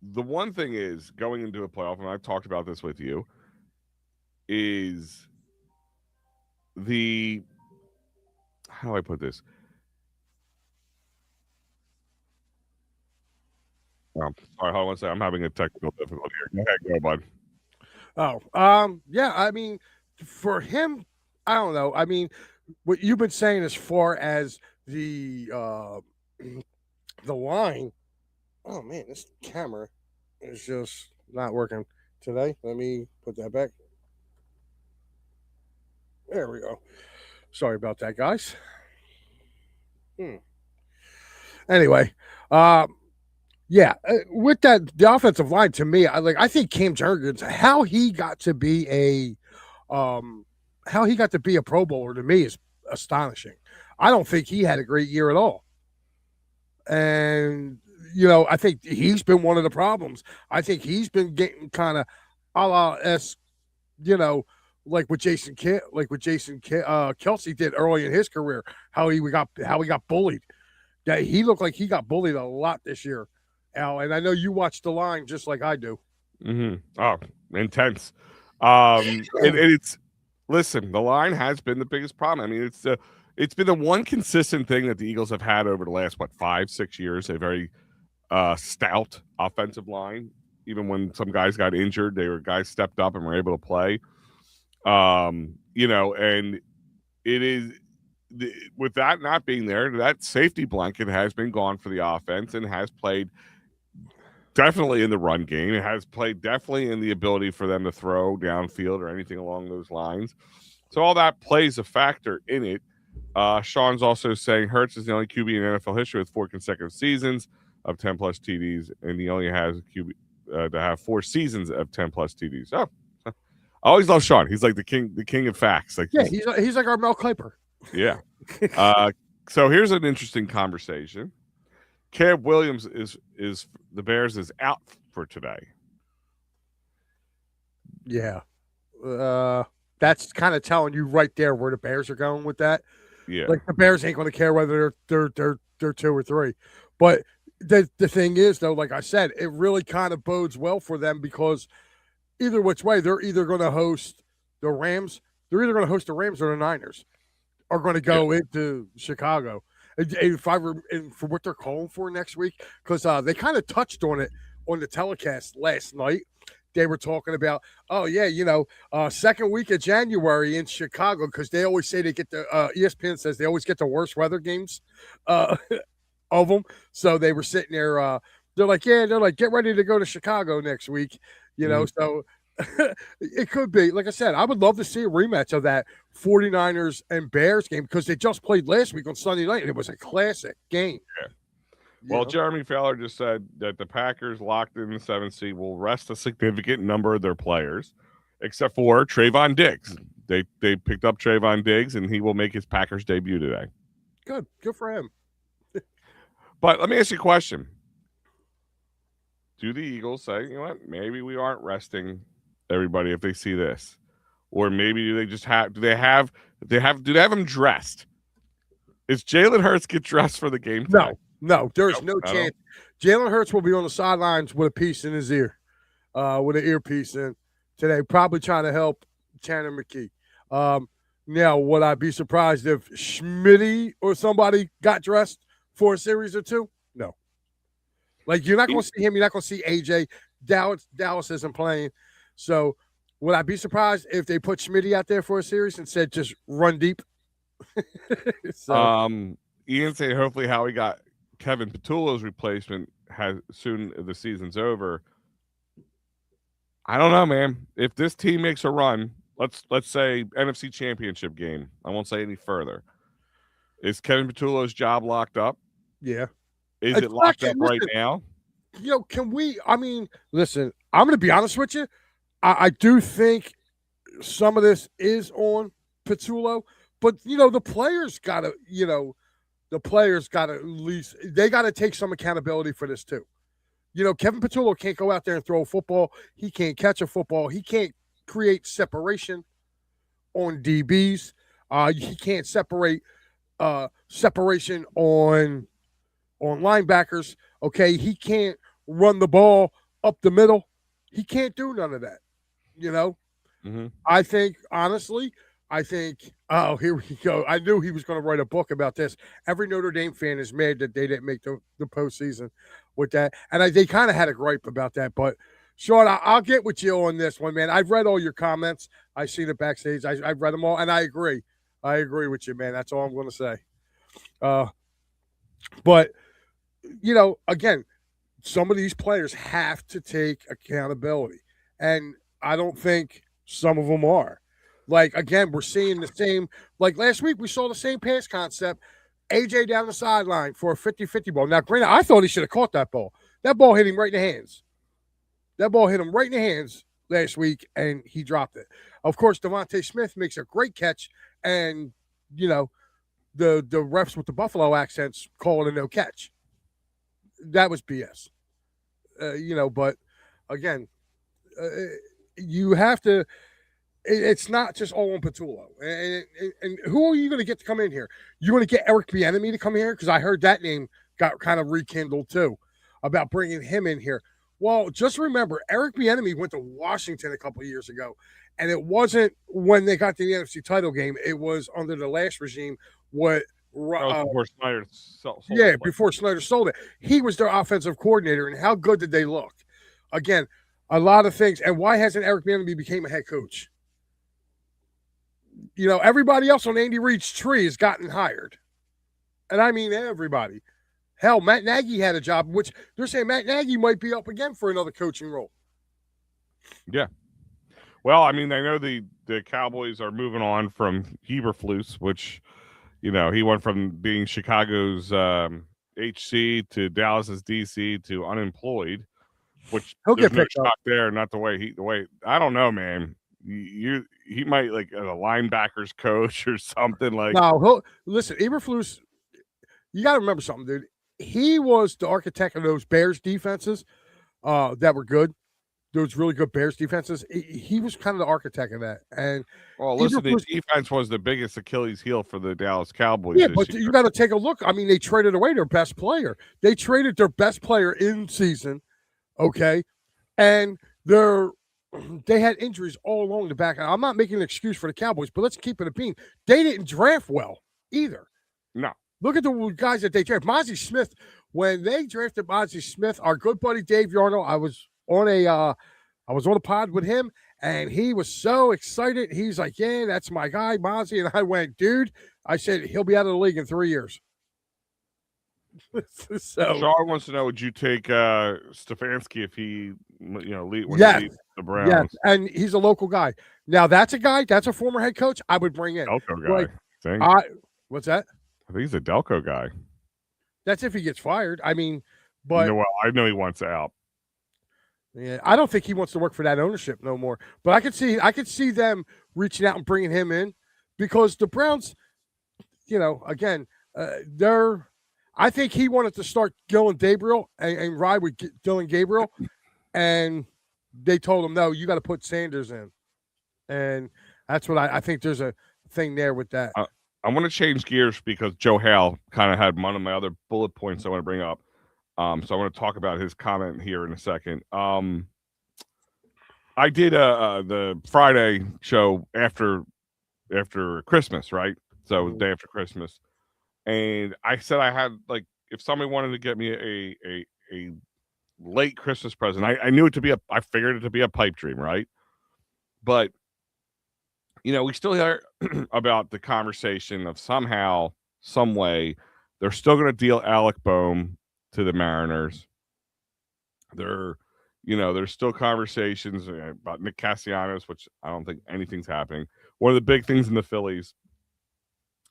the one thing is going into a playoff, and I've talked about this with you, is how do I put this? Sorry, hold on one second. I'm having a technical difficulty here. Go ahead, bud. Yeah. I mean, for him, I don't know. I mean, what you've been saying as far as the line. Oh man, this camera is just not working today. Let me put that back. There we go. Sorry about that, guys. Anyway, yeah, with that, the offensive line to me, I think Cam Jurgens, how he got to be a Pro Bowler to me is astonishing. I don't think he had a great year at all, and I think he's been one of the problems. I think he's been getting kind of a la S, like what Jason Kelsey did early in his career. How he got bullied. Yeah, he looked like he got bullied a lot this year, Al. And I know you watch the line just like I do. Mm-hmm. Oh, intense. It's listen. The line has been the biggest problem. I mean, it's been the one consistent thing that the Eagles have had over the last 5-6 years. A very stout offensive line. Even when some guys got injured, guys stepped up and were able to play. And it is with that not being there, that safety blanket has been gone for the offense and has played definitely in the run game. It has played definitely in the ability for them to throw downfield or anything along those lines. So all that plays a factor in it. Sean's also saying Hurts is the only QB in NFL history with 4 consecutive seasons of 10 plus TDs, and he only has a QB to have 4 seasons of 10 plus TDs. Oh, I always love Sean. He's like the king of facts. Like he's like our Mel Kiper. Yeah. So here's an interesting conversation. Caleb Williams is the Bears is out for today. Yeah. That's kind of telling you right there where the Bears are going with that. Yeah. Like the Bears ain't going to care whether they're 2 or 3. But the thing is, though, like I said, it really kind of bodes well for them because either which way, they're either going to host the Rams. They're either going to host the Rams or the Niners are going to go into Chicago. And for what they're calling for next week, because they kind of touched on it on the telecast last night, they were talking about, oh yeah, second week of January in Chicago, because they always say they get the ESPN says they always get the worst weather games uh, of them. So they were sitting there. They're like, get ready to go to Chicago next week. Mhm. So it could be, like I said, I would love to see a rematch of that 49ers and Bears game, because they just played last week on Sunday night and it was a classic game. Yeah. You Well, know, Jeremy Fowler just said that the Packers locked in the 7th seed will rest a significant number of their players, except for Trayvon Diggs. They picked up Trayvon Diggs, and he will make his Packers debut today. good for him. But let me ask you a question. Do the Eagles say, you know what, maybe we aren't resting everybody if they see this? Or maybe do they just have do they have them dressed? Is Jalen Hurts get dressed for the game today? No, there's Nope, no I don't. chance. Jalen Hurts will be on the sidelines with a piece in his ear, with an earpiece in today, probably trying to help Tanner McKee. Now, would I be surprised if Schmitty or somebody got dressed for a series or two? No. Like, you're not going to see him. You're not going to see AJ. Dallas isn't playing. So, would I be surprised if they put Schmitty out there for a series and said just run deep? Ian said hopefully Howie got Kevin Petullo's replacement has soon the season's over. I don't know, man. If this team makes a run, let's say NFC Championship game. I won't say any further. Is Kevin Petullo's job locked up? Yeah. Is It's it locked up right listen, now? can we? I mean, listen, I'm going to be honest with you. I do think some of this is on Petullo, but the players got to, at least they got to take some accountability for this too. Kevin Petullo can't go out there and throw a football. He can't catch a football. He can't create separation on DBs. He can't separation on linebackers. Okay, he can't run the ball up the middle. He can't do none of that. Mm-hmm. I think, honestly, oh, here we go. I knew he was going to write a book about this. Every Notre Dame fan is mad that they didn't make the postseason with that. And they kind of had a gripe about that. But, Sean, I'll get with you on this one, man. I've read all your comments. I've seen it backstage. I've read them all, and I agree. I agree with you, man. That's all I'm going to say. But, again, some of these players have to take accountability. And I don't think some of them are. Like, again, we're seeing the same. Like, last week, we saw the same pass concept. AJ down the sideline for a 50-50 ball. Now, granted, I thought he should have caught that ball. That ball hit him right in the hands. That ball hit him right in the hands last week, and he dropped it. Of course, Devontae Smith makes a great catch, and, the refs with the Buffalo accents call it a no catch. That was BS. But, again, you have to – it's not just all on Petullo. And who are you going to get to come in here? You want to get Eric Bieniemy to come here? Because I heard that name got kind of rekindled too, about bringing him in here. Well, just remember, Eric Bieniemy went to Washington a couple of years ago, and it wasn't when they got to the NFC title game. It was under the last regime. Before Snyder sold before Snyder sold it. He was their offensive coordinator, and how good did they look? Again, a lot of things. And why hasn't Eric Bieniemy became a head coach? Everybody else on Andy Reid's tree has gotten hired. And I mean everybody. Hell, Matt Nagy had a job, which they're saying Matt Nagy might be up again for another coaching role. Yeah. Well, I mean, I know the Cowboys are moving on from Eberflus, which, he went from being Chicago's HC to Dallas's DC to unemployed, which He'll there's get no picked shock up. there. Not the way I don't know, man. He might like a linebackers coach or something like. No, listen. Eberflus, you got to remember something, dude. He was the architect of those Bears defenses that were good. Those really good Bears defenses. He was kind of the architect of that. And listen, the defense was the biggest Achilles heel for the Dallas Cowboys. Yeah, but you got to take a look. I mean, they traded away their best player. They traded their best player in season. Okay, and they had injuries all along the back. I'm not making an excuse for the Cowboys, but let's keep it a bean. They didn't draft well either. No. Look at the guys that they drafted. Mozzie Smith, when they drafted Mozzie Smith, our good buddy Dave Yarno, I was I was on the pod with him, and he was so excited. He's like, "Yeah, that's my guy, Mozzie." And I went, "Dude," I said, "he'll be out of the league in 3 years." So Sean wants to know: would you take Stefanski if he, when he yes, leaves the yes, Browns? and he's a local guy. Now that's a guy. That's a former head coach. I would bring in. Delco Like, guy. Think. I what's that? I think he's a Delco guy. That's if he gets fired. I mean, but No, well, I know he wants out. yeah, I don't think he wants to work for that ownership no more. But I could see them reaching out and bringing him in because the Browns, again, they're. I think he wanted to start Dylan Gabriel and ride with Dylan Gabriel, and they told him no, you got to put Sanders in, and that's what I think. There's a thing there with that. I want to change gears because Joe Hale kind of had one of my other bullet points I want to bring up. So I want to talk about his comment here in a second. I did the Friday show after Christmas, right? So it was the day after Christmas, and I said I had like if somebody wanted to get me a late Christmas present, I knew it to be I figured it to be a pipe dream, right? But we still hear about the conversation of somehow, some way, they're still going to deal Alec Boehm to the Mariners. There's still conversations about Nick Castellanos, which I don't think anything's happening. One of the big things in the Phillies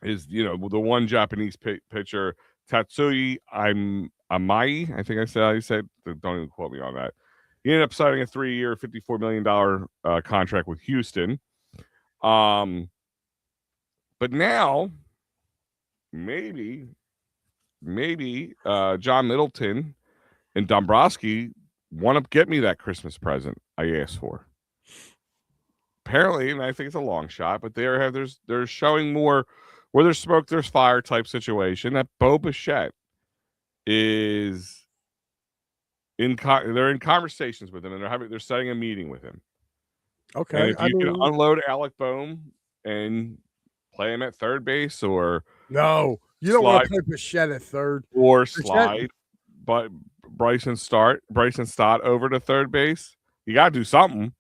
is, the one Japanese pitcher, Tatsui Amai. I think I said, don't even quote me on that. He ended up signing a 3-year, $54 million contract with Houston. But now maybe John Middleton and Dombrowski want to get me that Christmas present I asked for. Apparently, and I think it's a long shot, but they're showing more where there's smoke, there's fire type situation that Bo Bichette is they're in conversations with him, and they're setting a meeting with him. Okay, and if you can unload Alec Boehm and play him at third base, or no, you don't want to play Bichette at third, or slide, but Bryson Stott over to third base. You got to do something.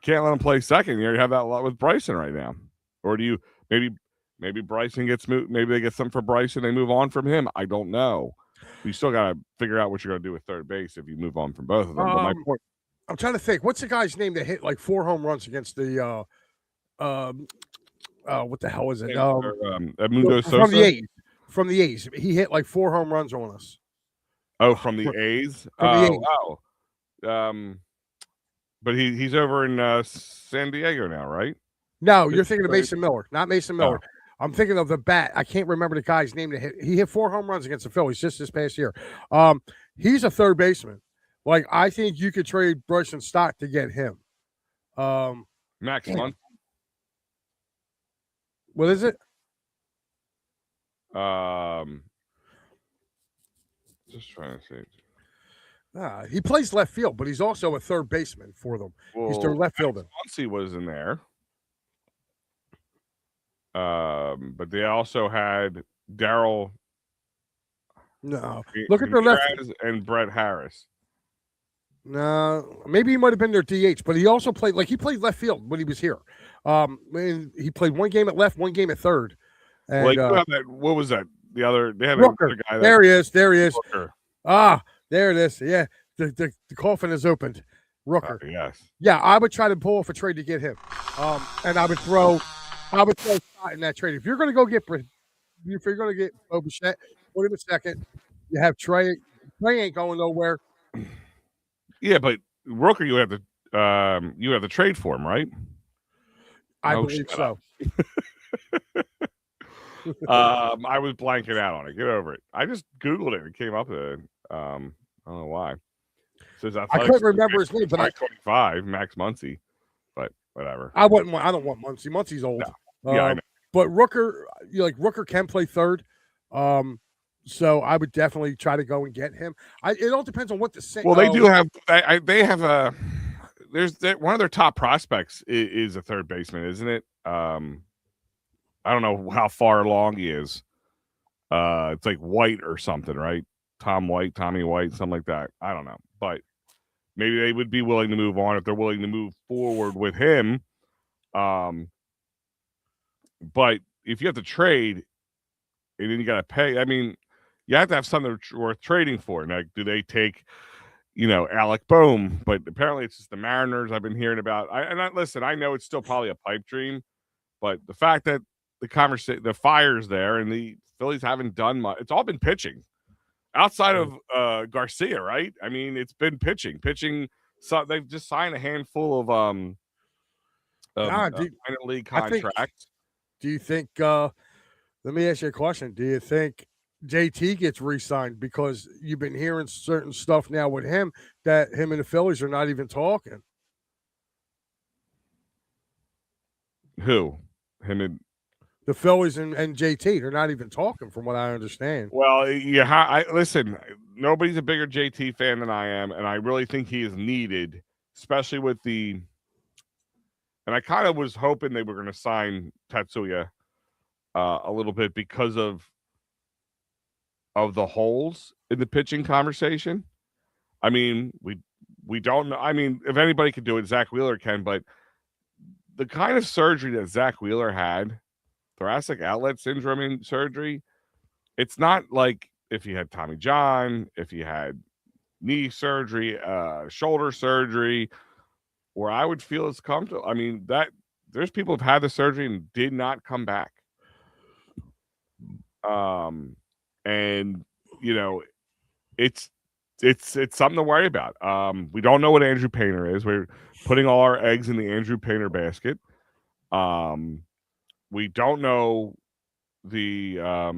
Can't let him play second. You already have that lot with Bryson right now. Or do you maybe Bryson gets moved? Maybe they get something for Bryson. They move on from him. I don't know. You still got to figure out what you're going to do with third base if you move on from both of them. But my point. I'm trying to think. What's the guy's name that hit like 4 home runs against the what the hell is it? Edmundo Sosa from the A's. He hit like 4 home runs on us. Oh, from the A's. Wow. But he's over in San Diego now, right? No, you're thinking of Mason Miller, not Mason Miller. Oh. I'm thinking of the bat. I can't remember the guy's name that hit. He hit 4 home runs against the Phillies just this past year. He's a third baseman. Like, I think you could trade Bryson Stott to get him. Max Muncy. What is it? Just trying to see. He plays left field, but he's also a third baseman for them. Well, he's their left fielder. Muncy was in there. But they also had Daryl. No, look at their left and Brett Harris. No, maybe he might have been their DH, but he also played he played left field when he was here. He played 1 game at left, 1 game at third. And, what was that? They had Rooker. Guy there he is. There he is. Rooker. There it is. Yeah, the coffin is opened. Rooker. Yes. Yeah, I would try to pull off a trade to get him. And I would throw Scott in that trade. If you're going to go get, Bo Bichette, put him a second. You have Trey. Trey ain't going nowhere. Yeah, but Rooker, you have the trade for him, right? I believe so. I was blanking out on it. Get over it. I just Googled it and came up with it. I don't know why. I couldn't remember his name, but 25 Max Muncy, but whatever. I don't want Muncy. Muncy's old. No. Yeah, I know. But Rooker, Rooker can play third. So I would definitely try to go and get him. It all depends on what the. Well, they do have. They have a. There's one of their top prospects is a third baseman, isn't it? I don't know how far along he is. It's like White or something, right? Tommy White, something like that. I don't know, but maybe they would be willing to move on if they're willing to move forward with him. Um, but if you have to trade and then you got to pay, I mean, you have to have something worth trading for. Like, do they take, Alec Boehm? But apparently, it's just the Mariners I've been hearing about. Listen, I know it's still probably a pipe dream, but the fact that the fire's there and the Phillies haven't done much, it's all been pitching outside of Garcia, right? I mean, it's been pitching. So they've just signed a handful of God, minor league I think. contracts. Do you think? Let me ask you a question. Do you think JT gets re-signed because you've been hearing certain stuff now with him that him and the Phillies are not even talking? Who? Him and The Phillies and JT, they're not even talking, from what I understand. Well, I listen. Nobody's a bigger JT fan than I am, and I really think he is needed, especially with the. And I kind of was hoping they were going to sign Tatsuya a little bit because of the holes in the pitching conversation. I mean, we don't know. I mean, if anybody could do it, Zach Wheeler can. But the kind of surgery that Zach Wheeler had, thoracic outlet syndrome surgery, it's not like if you had Tommy John, if you had knee surgery, shoulder surgery, where I would feel as comfortable. I mean, that there's people who've had the surgery and did not come back. And it's something to worry about. We don't know what Andrew Painter is. We're putting all our eggs in the Andrew Painter basket. We don't know the I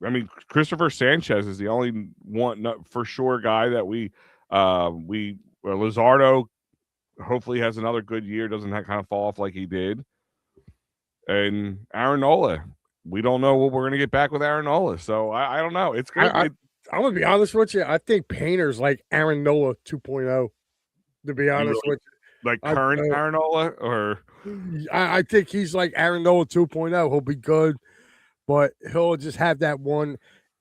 mean, Christopher Sanchez is the only one for sure guy that we Luzardo hopefully has another good year, doesn't kind of fall off like he did. And Aaron Nola, we don't know what we're going to get back with Aaron Nola. So I don't know. It's good. I'm going to be honest with you. I think Painter's like Aaron Nola 2.0, to be honest with you. Like current Aaron Nola? Or I think he's like Aaron Nola 2.0. He'll be good, but he'll just have that one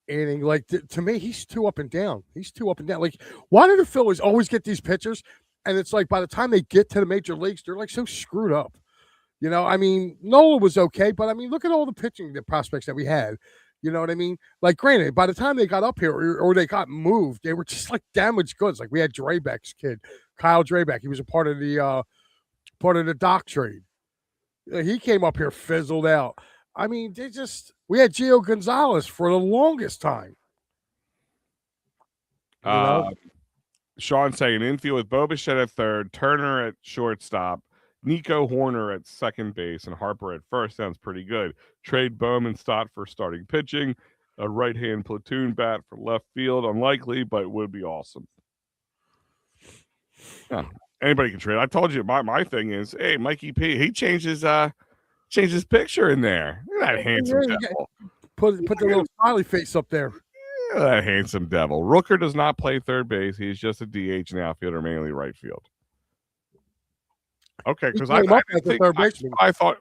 inning. Like, to me, he's too up and down. He's too up and down. Like, why do the Phillies always get these pitchers? And it's like by the time they get to the major leagues, they're like so screwed up. I mean, Nola was okay, but I mean, look at all the pitching prospects that we had. You know what I mean? Like, granted, by the time they got up here or they got moved, they were just like damaged goods. Like we had Drabeck's kid, Kyle Drabeck. He was a part of the Doc trade. He came up here, fizzled out. I mean, we had Gio Gonzalez for the longest time. Sean saying infield with Bo Bichette at third, Turner at shortstop, Nico Horner at second base, and Harper at first. Sounds pretty good. Trade Bowman Stott for starting pitching. A right-hand platoon bat for left field. Unlikely, but would be awesome. Yeah, anybody can trade. I told you my thing is, hey, Mikey P, he changed his picture in there. Look at that handsome devil. Put the little smiley face up there. Look at that handsome devil. Rooker does not play third base. He's just a DH and outfielder, mainly right field. Okay, because I thought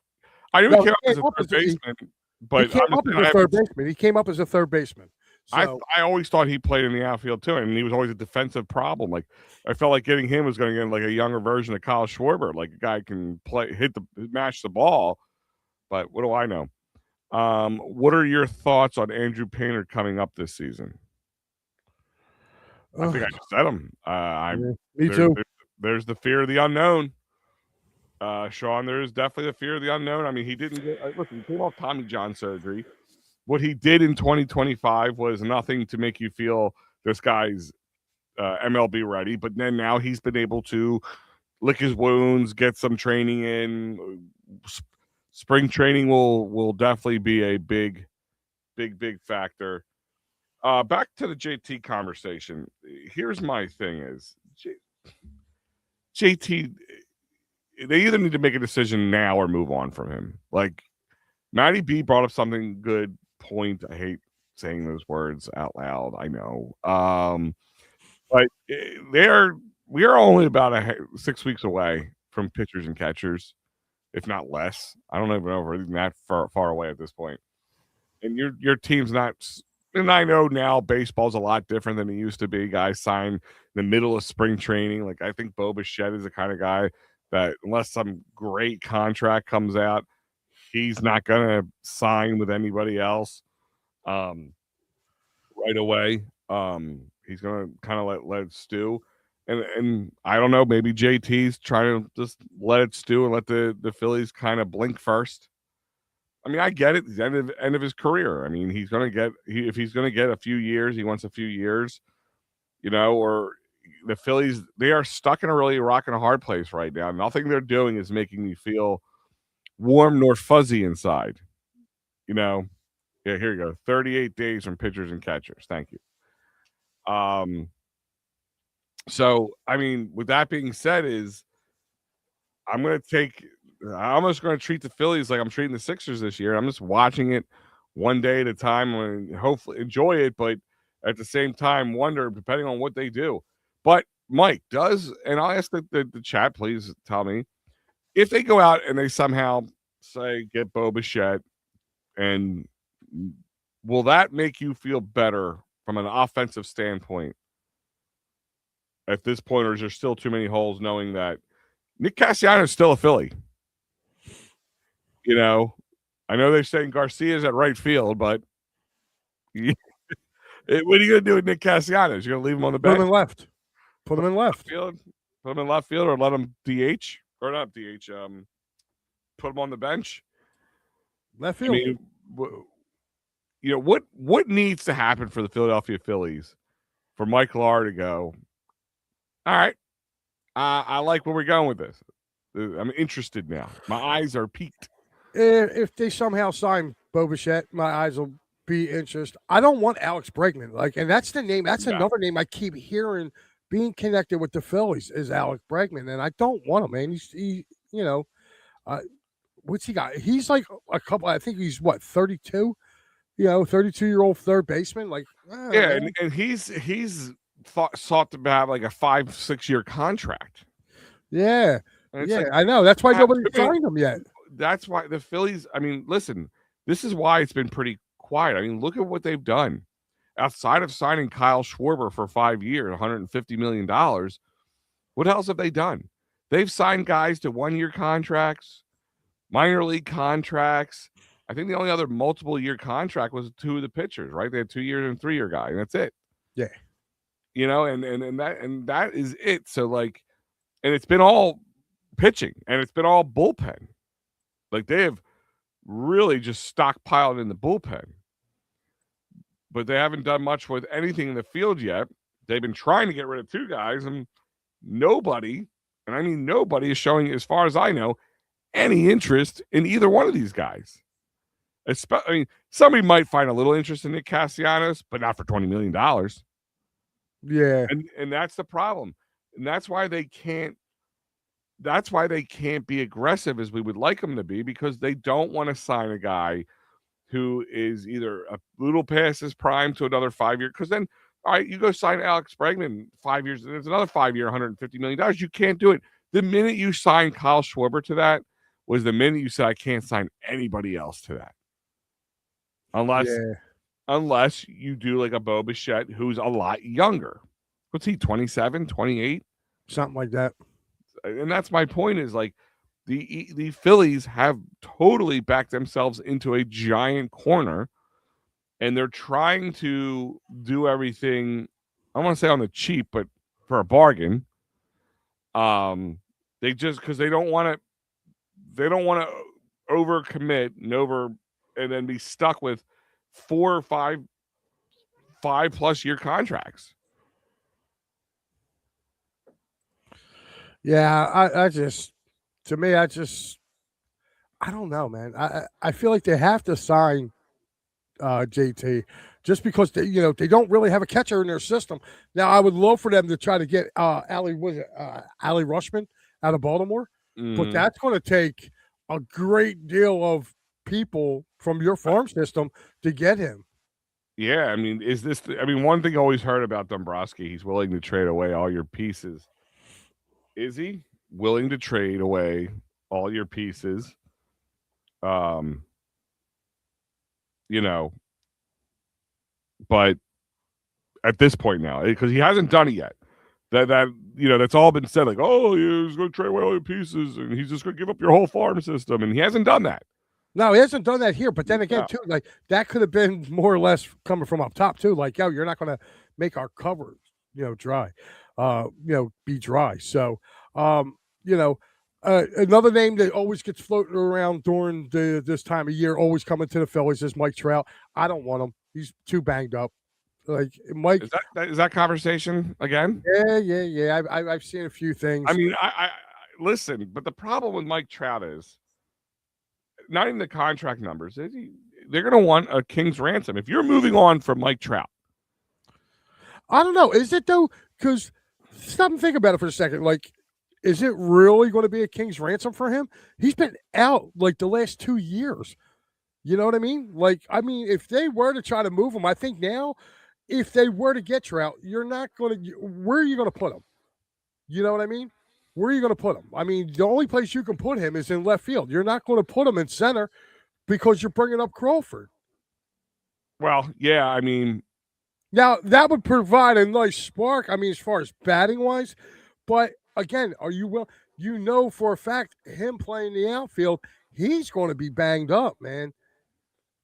I knew he came up as a third baseman, but he came up as a third baseman. He came up as a third baseman. So, I always thought he played in the outfield too, and he was always a defensive problem. Like I felt like getting him was going to get like a younger version of Kyle Schwarber, like a guy can match the ball. But what do I know? What are your thoughts on Andrew Painter coming up this season? I think I just said him. Me too. There's the fear of the unknown. Sean, there is definitely the fear of the unknown. I mean, he didn't listen, he came off Tommy John surgery. What he did in 2025 was nothing to make you feel this guy's MLB ready. But then now he's been able to lick his wounds, get some training in. Spring training will definitely be a big factor. Back to the JT conversation. Here's my thing is JT, they either need to make a decision now or move on from him. Like Matty B brought up something good point. I hate saying those words out loud. I know. But we are only about 6 weeks away from pitchers and catchers, if not less. I don't even know if we're that far away at this point. And your team's not And I know now baseball's a lot different than it used to be. Guys sign in the middle of spring training. Like I think Bo Bichette is the kind of guy that unless some great contract comes out, he's not gonna sign with anybody else um, right away. He's gonna kind of let it stew. And I don't know, maybe JT's trying to just let it stew and let the Phillies kind of blink first. I mean, I get it. The end of his career. I mean, he's going to get if he's going to get a few years, he wants a few years, or the Phillies, they are stuck in a really rock and a hard place right now. Nothing they're doing is making me feel warm nor fuzzy inside. You know, yeah, here you go. 38 days from pitchers and catchers. Thank you. Um, so I mean, with that being said, is I'm gonna take. I'm just gonna treat the Phillies like I'm treating the Sixers this year. I'm just watching it one day at a time and hopefully enjoy it, but at the same time wonder depending on what they do. But Mike does, and I'll ask the chat, please tell me if they go out and they somehow say get Bo Bichette, and will that make you feel better from an offensive standpoint at this point, or is there still too many holes knowing that Nick Castellanos is still a Philly? You know, I know they're saying Garcia's at right field, but what are you going to do with Nick Castellanos? You're going to leave him on the Put bench? him in left. Put him in left. Field? Put him in left field or let him DH? Or not DH, put him on the bench? Left I field. mean, what needs to happen for the Philadelphia Phillies for Mike Lar to go, all right, I like where we're going with this. I'm interested now. My eyes are peaked. If they somehow sign Bo Bichette, my eyes will be interested. I don't want Alex Bregman. And that's the name. That's another name I keep hearing being connected with the Phillies is Alex Bregman, and I don't want him, man. What's he got? He's like a couple. I think he's 32. 32-year-old third baseman. Yeah, and he's sought to have like a 5-6 year contract. Yeah, I know. That's why nobody signed him yet. That's why the Phillies. I mean, listen, this is why it's been pretty quiet. I mean, look at what they've done outside of signing Kyle Schwarber for 5 years, $150 million. What else have they done? They've signed guys to 1-year contracts, minor league contracts. I think the only other multiple year contract was 2 of the pitchers, right? They had 2 years and 3-year guy, and that's it. Yeah. And that is it. So and it's been all pitching and it's been all bullpen. Like they have really just stockpiled in the bullpen. But they haven't done much with anything in the field yet. They've been trying to get rid of 2 guys, and nobody, and I mean nobody, is showing, as far as I know, any interest in either one of these guys. I mean, somebody might find a little interest in Nick Castellanos, but not for $20 million. Yeah. And that's the problem. And that's why they can't be aggressive as we would like them to be, because they don't want to sign a guy who is either a little past his prime to another 5 year. Because then, all right, you go sign Alex Bregman 5 years. There's another 5 year, $150 million. You can't do it. The minute you sign Kyle Schwarber to that was the minute you said, I can't sign anybody else to that. Unless you do like a Bo Bichette, who's a lot younger. What's he, 27, 28? Something like that. And that's my point, is like the Phillies have totally backed themselves into a giant corner, and they're trying to do everything, I don't want to say on the cheap, but for a bargain. They just, because they don't want to overcommit and then be stuck with 4 or 5+ year contracts. Yeah, I don't know, man. I feel like they have to sign JT just because they don't really have a catcher in their system. Now, I would love for them to try to get Ali Rushman out of Baltimore, but that's going to take a great deal of people from your farm system to get him. Yeah, I mean, one thing I always heard about Dombrowski, he's willing to trade away all your pieces. Is he willing to trade away all your pieces? But at this point now, because he hasn't done it yet, that's all been said. Like, oh, he's going to trade away all your pieces, and he's just going to give up your whole farm system, and he hasn't done that. No, he hasn't done that here. But then again, No. too, like that could have been more or less coming from up top too. Like, yo, you're not going to make our cover, dry, be dry. So, you know, another name that always gets floated around during this time of year, always coming to the Phillies, is Mike Trout. I don't want him. He's too banged up. Like Mike, Is that conversation again? yeah. I've seen a few things. I mean, I listen, but the problem with Mike Trout is not even the contract numbers. They're going to want a king's ransom if you're moving on from Mike Trout. I don't know. Is it though? Because stop and think about it for a second. Like, is it really going to be a king's ransom for him? He's been out like the last 2 years. You know what I mean? Like, if they were to try to move him, I think now, if they were to get Trout, you're not going to. Where are you going to put him? You know what I mean? Where are you going to put him? I mean, the only place you can put him is in left field. You're not going to put him in center because you're bringing up Crawford. Well, yeah, I mean, now that would provide a nice spark. I mean, as far as batting wise, but again, are you will? You know for a fact him playing the outfield, he's going to be banged up, man.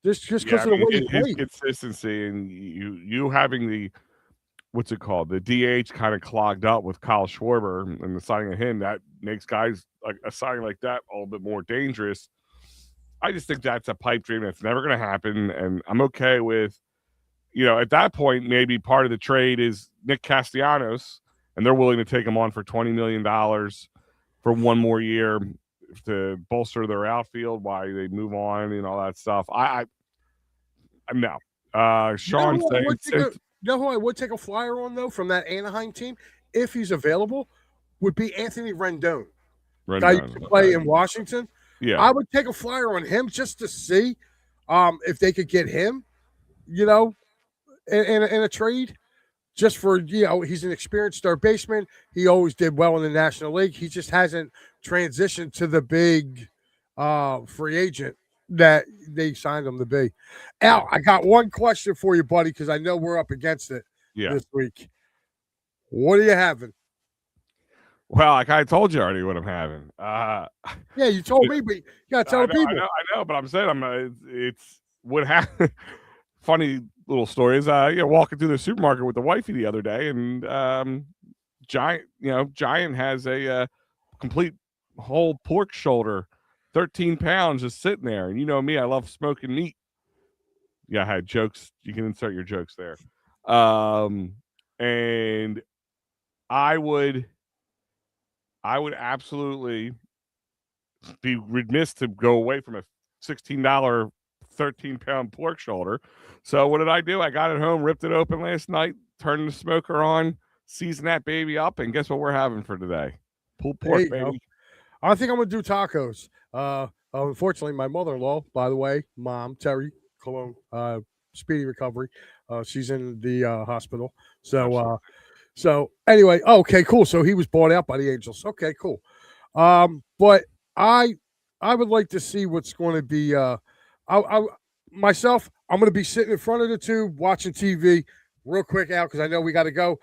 Just because of the way he his plays. consistency and you having the what's it called, the DH kind of clogged up with Kyle Schwarber and the signing of him, that makes guys like a signing like that a little bit more dangerous. I just think that's a pipe dream that's never going to happen, and I'm okay with, at that point maybe part of the trade is Nick Castellanos, and they're willing to take him on for $20 million for one more year to bolster their outfield while they move on and all that stuff. I'm no. Sean saying, who I would take a flyer on though from that Anaheim team, if he's available, would be Anthony Rendon. Guy used to play in Washington. Yeah, I would take a flyer on him just to see if they could get him, in a trade. Just for, he's an experienced third baseman. He always did well in the National League. He just hasn't transitioned to the big free agent that they signed him to be. Al, I got one question for you, buddy, because I know we're up against it this week. What are you having? Well, I kind of told you already what I'm having. Yeah, you told me, but you got to tell the people. I know, but I'm saying it's what happened. Funny little story is, walking through the supermarket with the wifey the other day, and Giant has a complete whole pork shoulder, 13 pounds, just sitting there. And you know me, I love smoking meat. Yeah, I had jokes. You can insert your jokes there. And I would absolutely be remiss to go away from a $16 13-pound pork shoulder. So what did I do? I got it home, ripped it open last night, turned the smoker on, seasoned that baby up, and guess what we're having for today? Pulled pork, baby. Go. I think I'm gonna do tacos. Unfortunately, my mother-in-law, by the way, Mom Terry Cologne, speedy recovery. She's in the hospital. So anyway, okay, cool. So he was bought out by the Angels. Okay, cool. But I would like to see what's going to be. Myself, I'm going to be sitting in front of the tube watching TV real quick out because I know we got to go.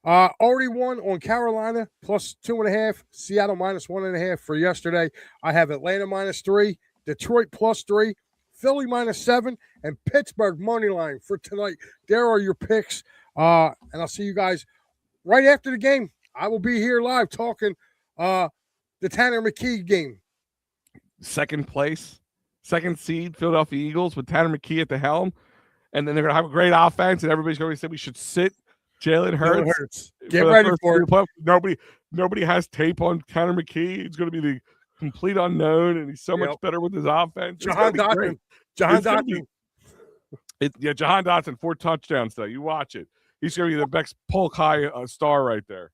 Already won on Carolina plus 2.5, Seattle minus 1.5 for yesterday. I have Atlanta minus 3, Detroit plus 3, Philly minus 7, and Pittsburgh money line for tonight. There are your picks. And I'll see you guys right after the game. I will be here live talking the Tanner McKee game. Second seed, Philadelphia Eagles with Tanner McKee at the helm. And then they're going to have a great offense, and everybody's going to say we should sit Jalen Hurts. Get ready for it. Nobody has tape on Tanner McKee. He's going to be the complete unknown, and he's so much better with his offense. Jahan Dotson. Jahan Dotson, 4 touchdowns today. You watch it. He's going to be the next Polk High star right there.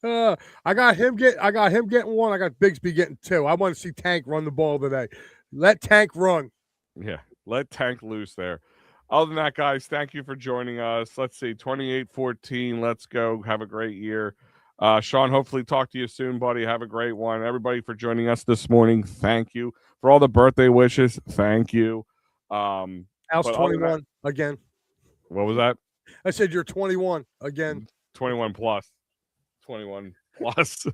I got him getting one. I got Bigsby getting 2. I want to see Tank run the ball today. Let Tank run. Yeah, let Tank loose there. Other than that, guys, thank you for joining us. Let's see, 28-14. Let's go. Have a great year. Sean, hopefully talk to you soon, buddy. Have a great one. Everybody for joining us this morning, thank you. For all the birthday wishes, thank you. Al's 21 again. What was that? I said you're 21 again. 21 plus. 21 plus.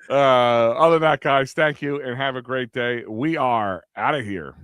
Other than that, guys, thank you and have a great day. We are out of here.